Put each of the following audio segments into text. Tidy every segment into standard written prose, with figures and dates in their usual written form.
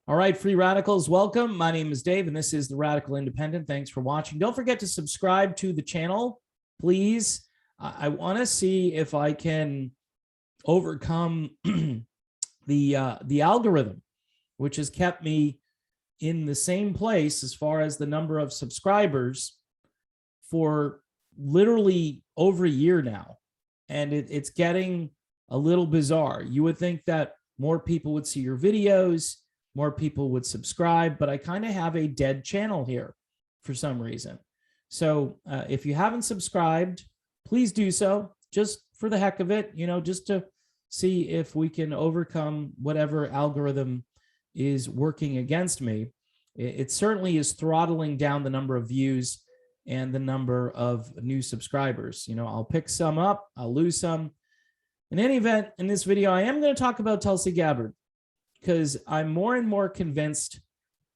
All right, free radicals, welcome. My name is Dave, and this is the Radical Independent. Thanks for watching. Don't forget to subscribe to the channel, please. I want to see if I can overcome the algorithm, which has kept me in the same place as far as the number of subscribers for literally over a year now. And it's getting a little bizarre. You would think that more people would see your videos, more people would subscribe, but I kind of have a dead channel here for some reason. So if you haven't subscribed, please do so, just for the heck of it, just to see if we can overcome whatever algorithm is working against me. It certainly is throttling down the number of views and the number of new subscribers. I'll pick some up, I'll lose some. In any event, in this video, I am going to talk about Tulsi Gabbard, because I'm more and more convinced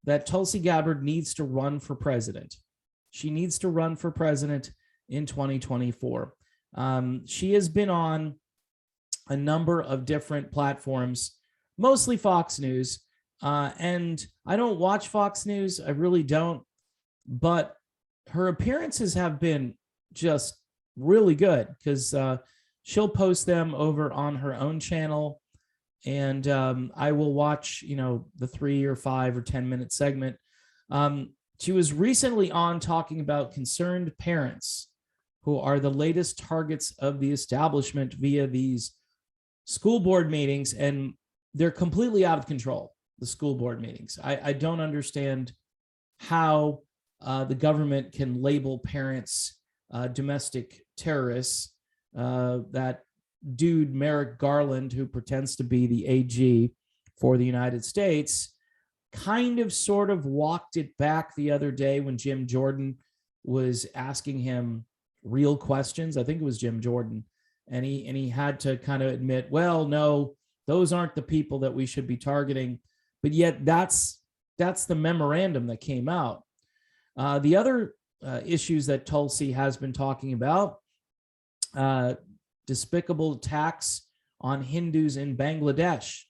that Tulsi Gabbard needs to run for president. She needs to run for president in 2024. She has been on a number of different platforms, mostly Fox News. And I don't watch Fox News, I really don't. But her appearances have been just really good, because she'll post them over on her own channel. And I will watch, the 3 or 5 or 10-minute segment. She was recently on talking about concerned parents who are the latest targets of the establishment via these school board meetings, and they're completely out of control, the school board meetings. I don't understand how the government can label parents domestic terrorists. That dude Merrick Garland, who pretends to be the AG for the United States, kind of sort of walked it back the other day when Jim Jordan was asking him real questions. I think it was Jim Jordan, and he had to kind of admit, well, no, those aren't the people that we should be targeting. But yet that's the memorandum that came out. The other issues that Tulsi has been talking about, despicable attacks on Hindus in Bangladesh.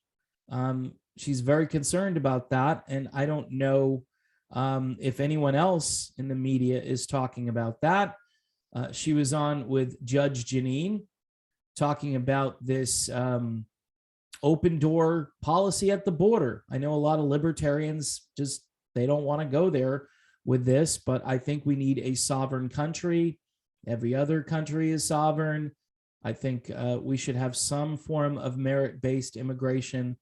She's very concerned about that, and I don't know if anyone else in the media is talking about that. She was on with Judge Jeanine talking about this open door policy at the border. I know a lot of libertarians they don't want to go there with this, but I think we need a sovereign country. Every other country is sovereign. I think we should have some form of merit-based immigration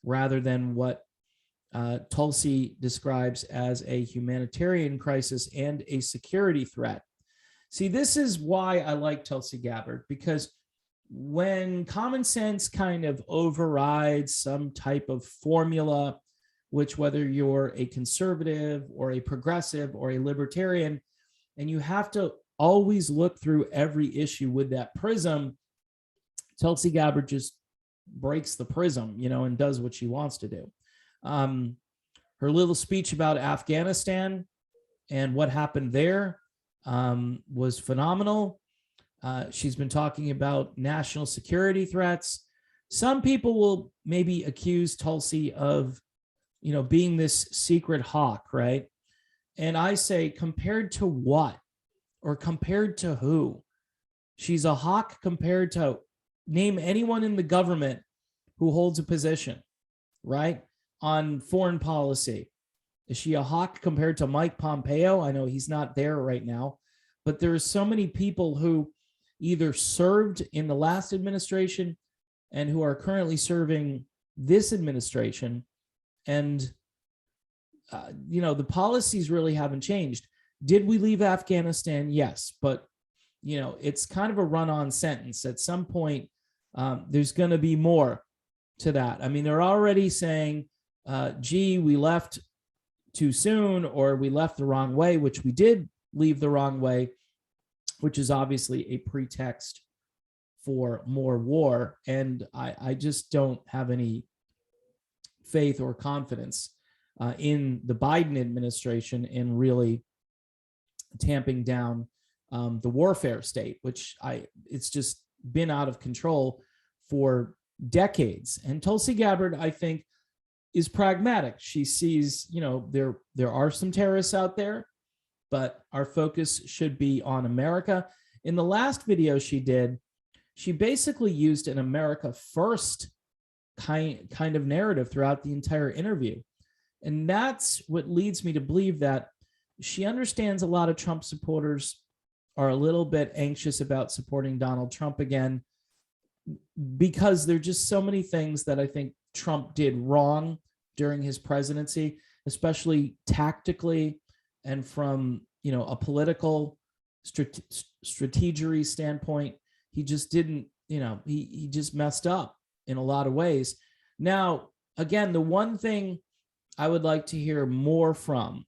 rather than what Tulsi describes as a humanitarian crisis and a security threat. See, this is why I like Tulsi Gabbard, because when common sense kind of overrides some type of formula, which whether you're a conservative or a progressive or a libertarian, and you have to always look through every issue with that prism, Tulsi Gabbard just breaks the prism, and does what she wants to do. Her little speech about Afghanistan and what happened there was phenomenal. She's been talking about national security threats. Some people will maybe accuse Tulsi of, being this secret hawk, right? And I say, compared to what? Or compared to who? She's a hawk compared to, name anyone in the government who holds a position, right, on foreign policy. Is she a hawk compared to Mike Pompeo? I know he's not there right now, but there are so many people who either served in the last administration and who are currently serving this administration. And, the policies really haven't changed. Did we leave Afghanistan? Yes, but it's kind of a run-on sentence. At some point, there's going to be more to that. I mean, they're already saying, gee, we left too soon, or we left the wrong way, which we did leave the wrong way, which is obviously a pretext for more war. And I just don't have any faith or confidence in the Biden administration in really tamping down the warfare state, which it's just been out of control for decades. And Tulsi Gabbard, I think, is pragmatic. She sees, there are some terrorists out there, but our focus should be on America. In the last video she did, she basically used an America first kind of narrative throughout the entire interview. And that's what leads me to believe that she understands a lot of Trump supporters are a little bit anxious about supporting Donald Trump again, because there are just so many things that I think Trump did wrong during his presidency, especially tactically and from, a political strategery standpoint. He just didn't, he just messed up in a lot of ways. Now, again, the one thing I would like to hear more from,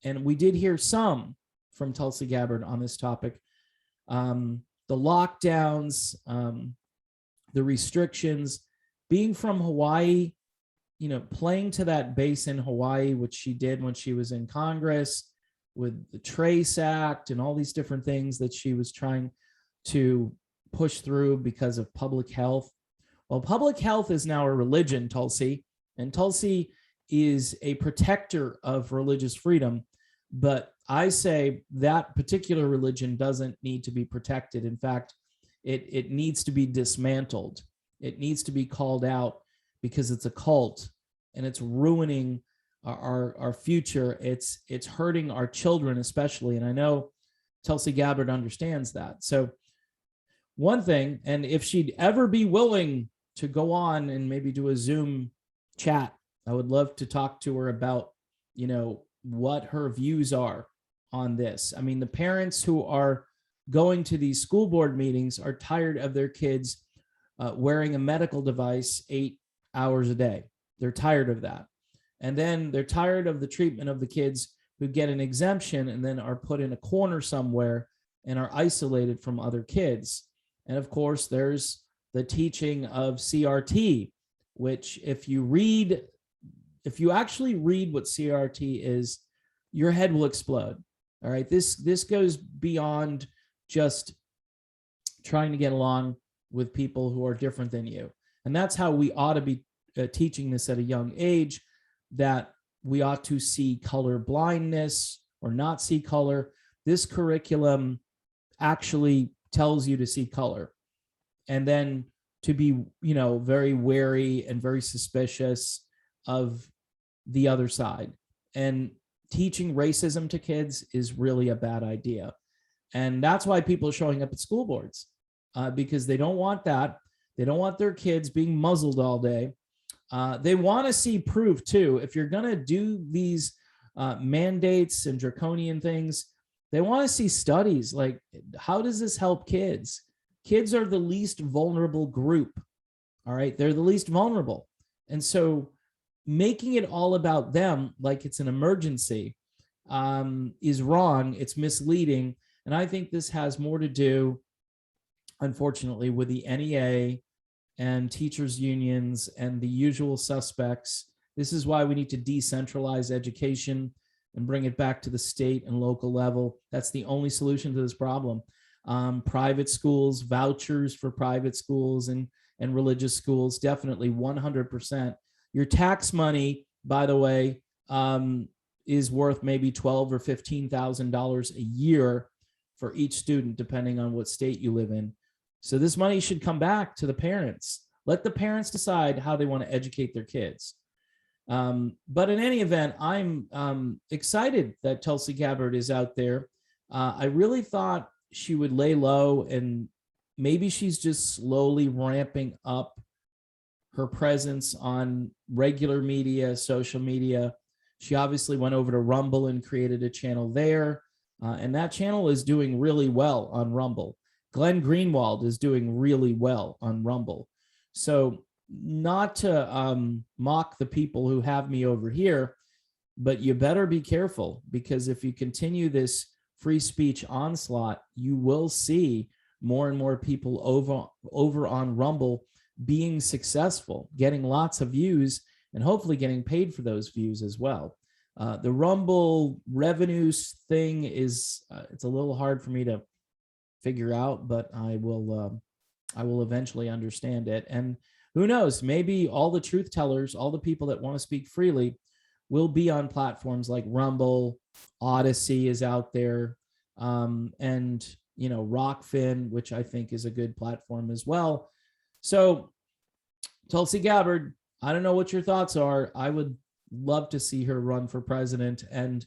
and we did hear some from Tulsi Gabbard on this topic, the lockdowns, the restrictions, being from Hawaii, playing to that base in Hawaii, which she did when she was in Congress with the Trace Act and all these different things that she was trying to push through because of public health. Well, public health is now a religion, Tulsi, and Tulsi is a protector of religious freedom. But I say that particular religion doesn't need to be protected. In fact, it needs to be dismantled. It needs to be called out because it's a cult and it's ruining our future. It's hurting our children especially. And I know Tulsi Gabbard understands that. So one thing, and if she'd ever be willing to go on and maybe do a Zoom chat, I would love to talk to her about, what her views are on this. I mean, the parents who are going to these school board meetings are tired of their kids wearing a medical device 8 hours a day. They're tired of that. And then they're tired of the treatment of the kids who get an exemption and then are put in a corner somewhere and are isolated from other kids. And of course, there's the teaching of CRT, which if you actually read what CRT is, your head will explode. All right. This goes beyond just trying to get along with people who are different than you. And that's how we ought to be teaching this at a young age, that we ought to see color blindness or not see color. This curriculum actually tells you to see color, and then to be, very wary and very suspicious of the other side. And teaching racism to kids is really a bad idea. And that's why people are showing up at school boards, because they don't want that. They don't want their kids being muzzled all day. They want to see proof too. If you're going to do these mandates and draconian things, they want to see studies. Like, how does this help kids? Kids are the least vulnerable group. All right. They're the least vulnerable. And so making it all about them, like it's an emergency, is wrong. It's misleading. And I think this has more to do, unfortunately, with the NEA and teachers' unions and the usual suspects. This is why we need to decentralize education and bring it back to the state and local level. That's the only solution to this problem. Private schools, vouchers for private schools and religious schools, definitely 100%. Your tax money, by the way, is worth maybe $12,000 or $15,000 a year for each student, depending on what state you live in. So this money should come back to the parents. Let the parents decide how they want to educate their kids. But in any event, I'm excited that Tulsi Gabbard is out there. I really thought she would lay low, and maybe she's just slowly ramping up her presence on regular media, social media. She obviously went over to Rumble and created a channel there. And that channel is doing really well on Rumble. Glenn Greenwald is doing really well on Rumble. So not to mock the people who have me over here, but you better be careful, because if you continue this free speech onslaught, you will see more and more people over on Rumble being successful, getting lots of views, and hopefully getting paid for those views as well. The Rumble revenues thing is, it's a little hard for me to figure out, but I will eventually understand it. And who knows? Maybe all the truth tellers, all the people that want to speak freely, will be on platforms like Rumble. Odyssey is out there, and Rockfin, which I think is a good platform as well. So Tulsi Gabbard, I don't know what your thoughts are. I would love to see her run for president, and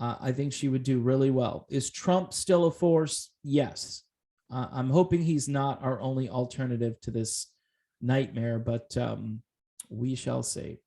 I think she would do really well. Is Trump still a force? Yes. I'm hoping he's not our only alternative to this nightmare, but we shall see.